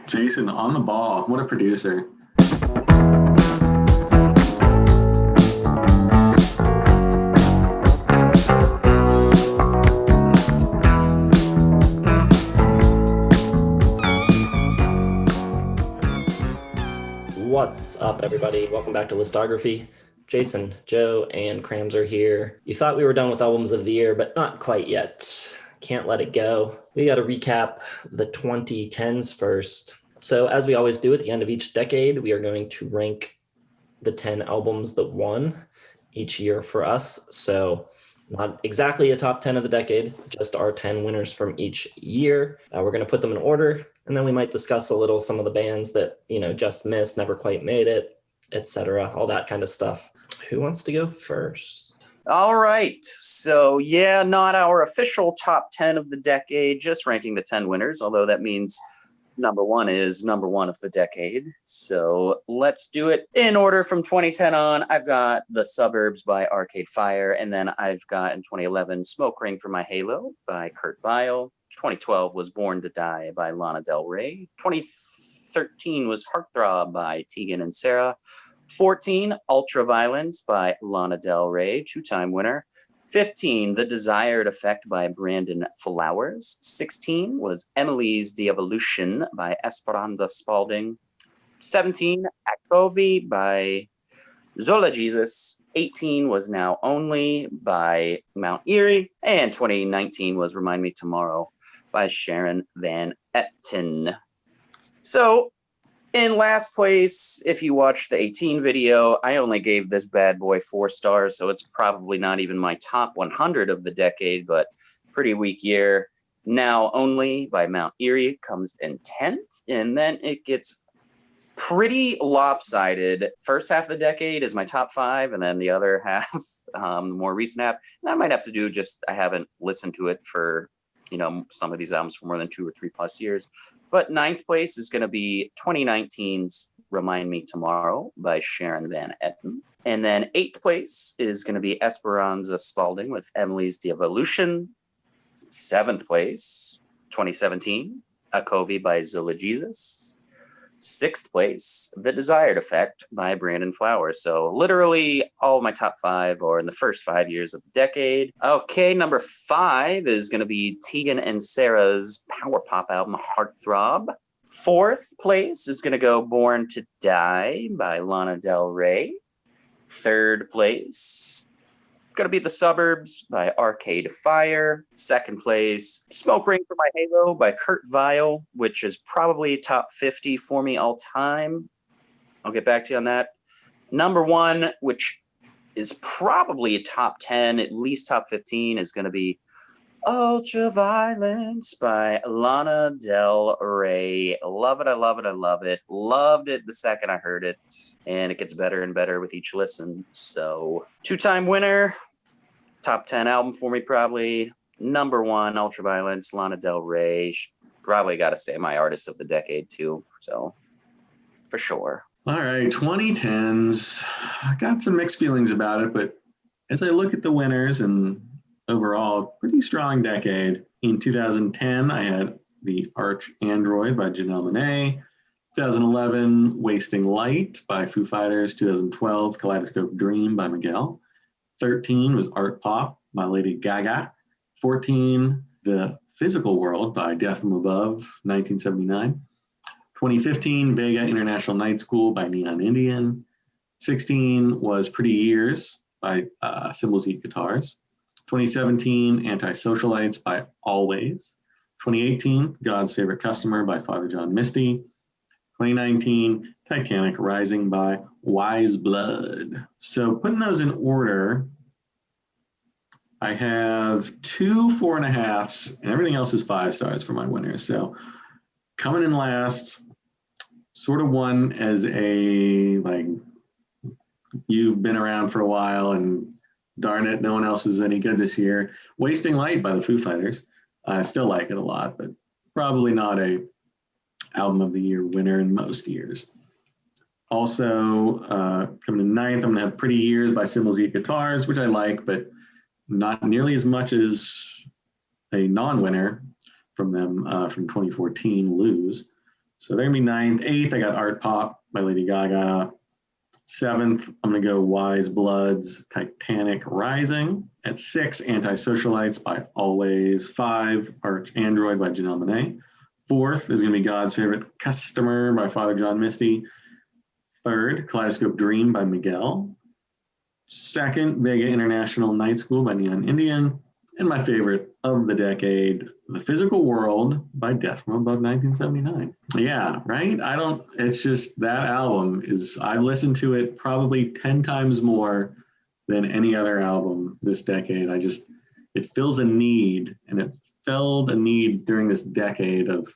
Jason on the ball. What a producer. What's up, everybody? Welcome back to Listography. Jason, Joe, and Krams are here. You thought we were done with albums of the year, but not quite yet. Can't let it go. We got to recap the 2010s first. So as we always do at the end of each decade, we are going to rank the 10 albums that won each year for us. So not exactly a top 10 of the decade, just our 10 winners from each year. We're going to put them in order, and then we might discuss a little some of the bands that, just missed, never quite made it, etc., all that kind of stuff. Who wants to go first? All right. So, not our official top 10 of the decade, just ranking the 10 winners, although that means number one is number one of the decade. So let's do it in order from 2010 on. I've got The Suburbs by Arcade Fire, and then I've got in 2011 Smoke Ring for My Halo by Kurt Vile. 2012 was Born to Die by Lana Del Rey. 2013 was Heartthrob by Tegan and Sara. 14, Ultraviolence by Lana Del Rey, two-time winner. 15, The Desired Effect by Brandon Flowers. 16 was Emily's The Evolution by Esperanza Spalding. 17, Akovi by Zola Jesus. 18 was Now Only by Mount Erie. And 2019 was Remind Me Tomorrow by Sharon Van Etten. So, in last place, if you watched the 18 video, I only gave this bad boy 4 stars, so it's probably not even my top 100 of the decade, but pretty weak year. Now Only by Mount Erie comes in 10th, and then it gets pretty lopsided. First half of the decade is my top 5, and then the other half, the more recent half. And I might have to do I haven't listened to it for, some of these albums for more than 2 or 3 plus years. But 9th place is going to be 2019's Remind Me Tomorrow by Sharon Van Etten. And then 8th place is going to be Esperanza Spalding with Emily's The Evolution. 7th place, 2017, Akovi by Zola Jesus. 6th place, The Desired Effect by Brandon Flowers. So literally all my top 5 are in the first 5 years of the decade. Okay, number 5 is going to be Tegan and Sara's power pop album, Heartthrob. 4th place is going to go Born to Die by Lana Del Rey. 3rd place, going to be The Suburbs by Arcade Fire. 2nd place, Smoke Ring for My Halo by Kurt Vile, which is probably top 50 for me all time. I'll get back to you on that. Number 1, which is probably a top 10, at least top 15, is going to be Ultraviolence by Lana Del Rey. Love it, I love it, I love it. Loved it the second I heard it, and it gets better and better with each listen. So, two-time winner, top 10 album for me probably. Number 1, Ultraviolence, Lana Del Rey. Probably got to say my artist of the decade too, so for sure. All right, 2010s. I got some mixed feelings about it, but as I look at the winners and overall, pretty strong decade. In 2010, I had The Arch Android by Janelle Monáe. 2011, Wasting Light by Foo Fighters. 2012, Kaleidoscope Dream by Miguel. 13 was Art Pop by Lady Gaga. 14, The Physical World by Death from Above, 1979. 2015, Vega International Night School by Neon Indian. 16 was Pretty Years by Symbols Eat Guitars. 2017, Anti-Socialites by Always. 2018, God's Favorite Customer by Father John Misty. 2019, Titanic Rising by Wise Blood. So putting those in order, I have 2 4.5s, and everything else is 5 stars for my winners. So coming in last, sort of one as you've been around for a while and darn it, no one else is any good this year. Wasting Light by the Foo Fighters. I still like it a lot, but probably not a album of the year winner in most years. Also, coming in 9th, I'm going to have Pretty Years by Symbols Eat Guitars, which I like, but not nearly as much as a non-winner from them from 2014, Lose. So they're going to be ninth. Eighth, I got Art Pop by Lady Gaga. Seventh, I'm going to go Wise Blood's Titanic Rising. At 6, Anti-Socialites by Always. 5, Arch Android by Janelle Monáe. 4th is going to be God's Favorite Customer by Father John Misty. 3rd, Kaleidoscope Dream by Miguel. 2nd, Vega International Night School by Neon Indian. And my favorite of the decade, The Physical World by Death from Above 1979. Yeah, right? It's just that album I've listened to it probably 10 times more than any other album this decade. It fills a need, and it filled a need during this decade of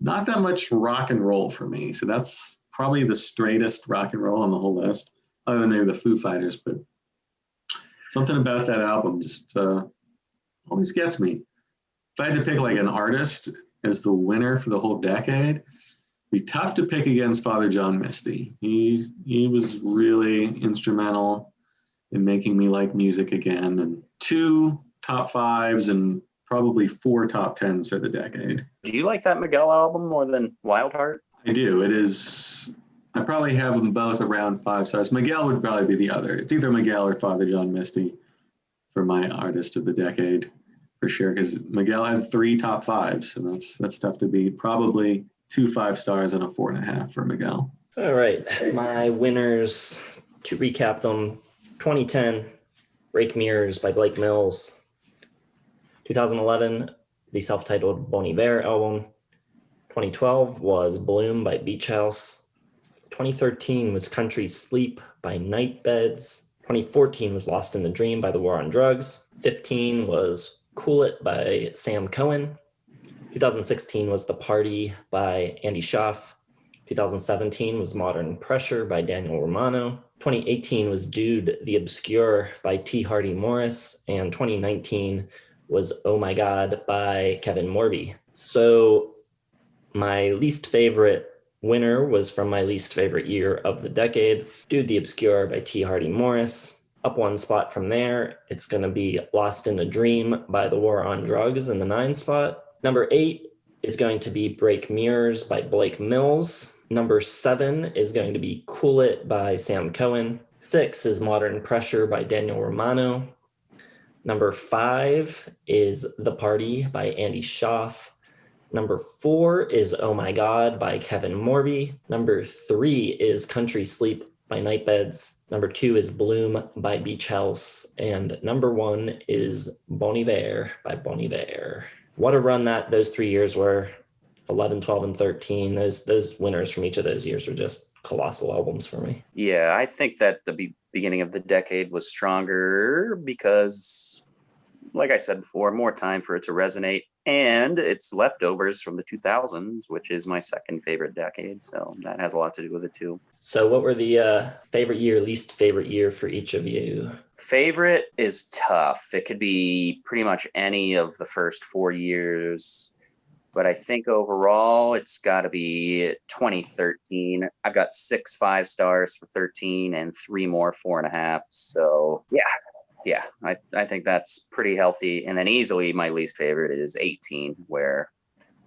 not that much rock and roll for me. So that's probably the straightest rock and roll on the whole list, other than maybe the Foo Fighters, but something about that album just always gets me. If I had to pick like an artist as the winner for the whole decade, it'd be tough to pick against Father John Misty. He was really instrumental in making me like music again, and 2 top 5s and probably 4 top 10s for the decade. Do you like that Miguel album more than Wild Heart? I do. I probably have them both around 5 stars. Miguel would probably be the other. It's either Miguel or Father John Misty for my artist of the decade, for sure, because Miguel had 3 top 5s, and that's tough to beat. Probably 2 5 stars and a 4.5 for Miguel. All right, my winners, to recap them: 2010, Break Mirrors by Blake Mills. 2011, the self-titled Bon Iver album. 2012 was Bloom by Beach House. 2013 was Country Sleep by Nightbeds. 2014 was Lost in the Dream by The War on Drugs. 2015 was Cool It by Sam Cohen. 2016 was The Party by Andy Schaaf. 2017 was Modern Pressure by Daniel Romano. 2018 was Dude the Obscure by T. Hardy Morris. And 2019 was Oh My God by Kevin Morby. So my least favorite winner was from my least favorite year of the decade, Dude the Obscure by T. Hardy Morris. Up 1 spot from there, it's going to be Lost in a Dream by The War on Drugs in the 9 spot. Number 8 is going to be Break Mirrors by Blake Mills. Number 7 is going to be Cool It by Sam Cohen. 6 is Modern Pressure by Daniel Romano. Number 5 is The Party by Andy Schaaf. Number 4 is Oh My God by Kevin Morby. Number 3 is Country Sleep by Nightbeds. Number 2 is Bloom by Beach House. And number 1 is Bon Iver by Bon Iver. What a run those 3 years were. 11, 12, and 13. Those winners from each of those years were just colossal albums for me. Yeah, I think that the beginning of the decade was stronger because, like I said before, more time for it to resonate. And it's leftovers from the 2000s, which is my second favorite decade. So that has a lot to do with it too. So what were the favorite year, least favorite year for each of you? Favorite is tough. It could be pretty much any of the first 4 years. But I think overall, it's got to be 2013. I've got 6 5 stars for 13 and 3 more 4.5. So yeah, I think that's pretty healthy. And then easily my least favorite is 18, where,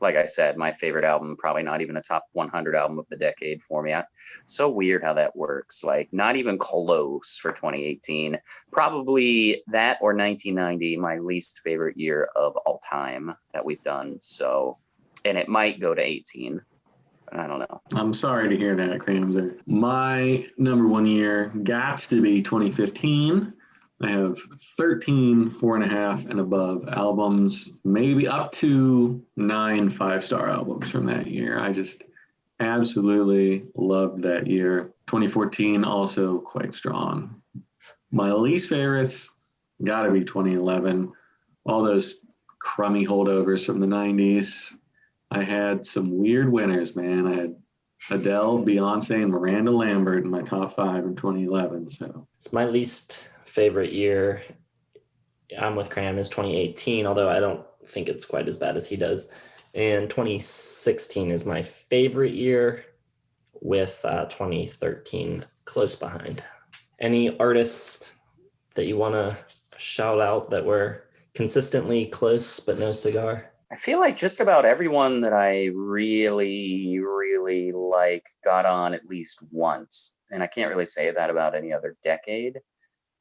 like I said, my favorite album, probably not even a top 100 album of the decade for me. So weird how that works. Like not even close for 2018. Probably that or 1990, my least favorite year of all time that we've done. So, and it might go to 18. I don't know. I'm sorry to hear that, Cramser. My number 1 year gots to be 2015. I have 13 4.5 and above albums, maybe up to 9 5-star albums from that year. I just absolutely loved that year. 2014 also quite strong. My least favorites got to be 2011. All those crummy holdovers from the 90s. I had some weird winners, man. I had Adele, Beyonce, and Miranda Lambert in my top 5 in 2011. So it's my least favorite year. I'm with Cram is 2018, although I don't think it's quite as bad as he does. And 2016 is my favorite year, with 2013 close behind. Any artists that you want to shout out that were consistently close but no cigar? I feel like just about everyone that I really, really like got on at least once. And I can't really say that about any other decade.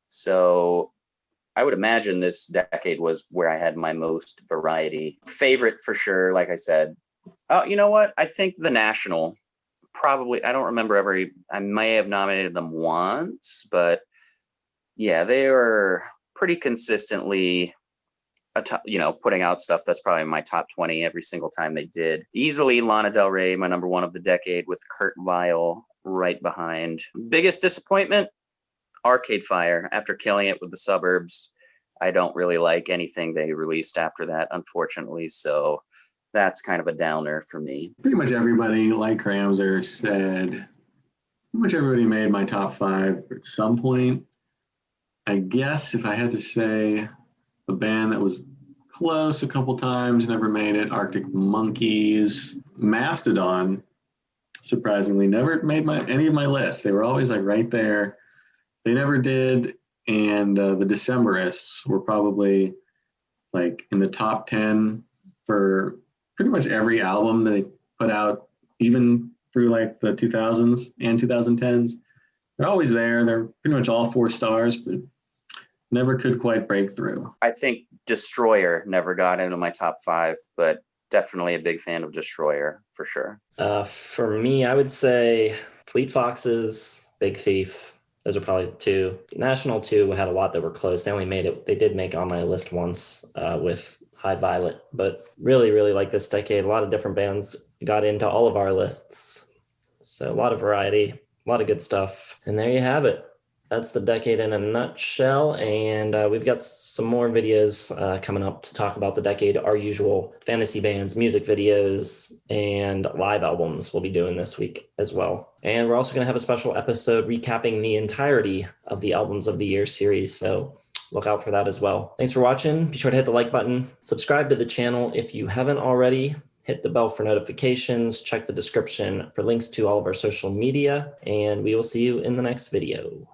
So I would imagine this decade was where I had my most variety. Favorite for sure, like I said. Oh, you know what? I think The National, probably, I don't remember I may have nominated them once, but yeah, they were pretty consistently putting out stuff that's probably my top 20 every single time they did. Easily Lana Del Rey, my number one of the decade, with Kurt Vile right behind. Biggest disappointment? Arcade Fire. After killing it with The Suburbs, I don't really like anything they released after that, unfortunately. So that's kind of a downer for me. Pretty much everybody, like Ramser said, pretty much everybody made my top 5 at some point. I guess if I had to say a band that was close a couple times, never made it, Arctic Monkeys. Mastodon, surprisingly, never made any of my lists. They were always like right there. They never did. And the Decemberists were probably like in the top 10 for pretty much every album they put out, even through like the 2000s and 2010s. They're always there. They're pretty much all 4 stars, but never could quite break through. I think Destroyer never got into my top 5, but definitely a big fan of Destroyer for sure. For me, I would say Fleet Foxes, Big Thief. Those are probably 2. National 2 had a lot that were close. They did make on my list once with High Violet, but really, really like this decade. A lot of different bands got into all of our lists. So a lot of variety, a lot of good stuff. And there you have it. That's the decade in a nutshell. And we've got some more videos coming up to talk about the decade. Our usual fantasy bands, music videos, and live albums we'll be doing this week as well. And we're also going to have a special episode recapping the entirety of the Albums of the Year series. So look out for that as well. Thanks for watching. Be sure to hit the like button. Subscribe to the channel if you haven't already. Hit the bell for notifications. Check the description for links to all of our social media. And we will see you in the next video.